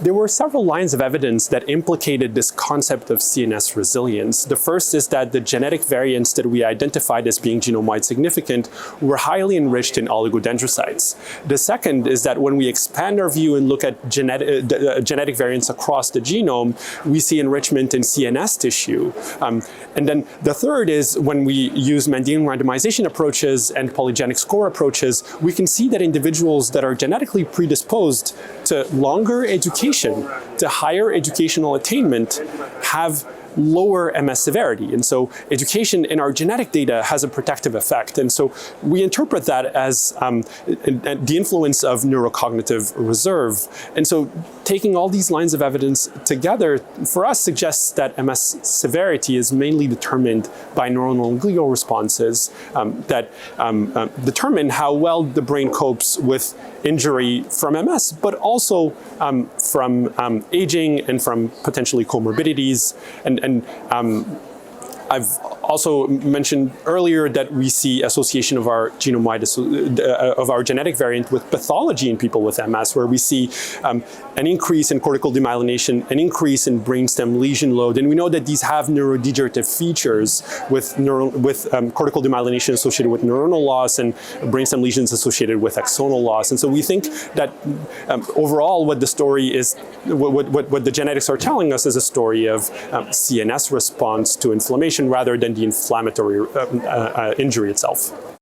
there were several lines of evidence that implicated this concept of CNS resilience. The first is that the genetic variants that we identified as being genome-wide significant were highly enriched in oligodendrocytes. The second is that when we expand our view and look at genetic variants across the genome, we see enrichment in CNS tissue. And then the third is when we use Mendelian randomization approaches and polygenic score approaches, we can see that individuals that are genetically predisposed to longer education, to higher educational attainment, have lower MS severity. And so education in our genetic data has a protective effect. And so we interpret that as the influence of neurocognitive reserve. And so taking all these lines of evidence together, for us, suggests that MS severity is mainly determined by neuronal and glial responses that determine how well the brain copes with injury from MS, but also from aging and from potentially comorbidities. And I've also mentioned earlier that we see association of our genome-wide of our genetic variant with pathology in people with MS, where we see an increase in cortical demyelination, an increase in brainstem lesion load, and we know that these have neurodegenerative features with cortical demyelination associated with neuronal loss and brainstem lesions associated with axonal loss. And so we think that overall, what the story is, what the genetics are telling us is a story of CNS response to inflammation rather than the inflammatory injury itself.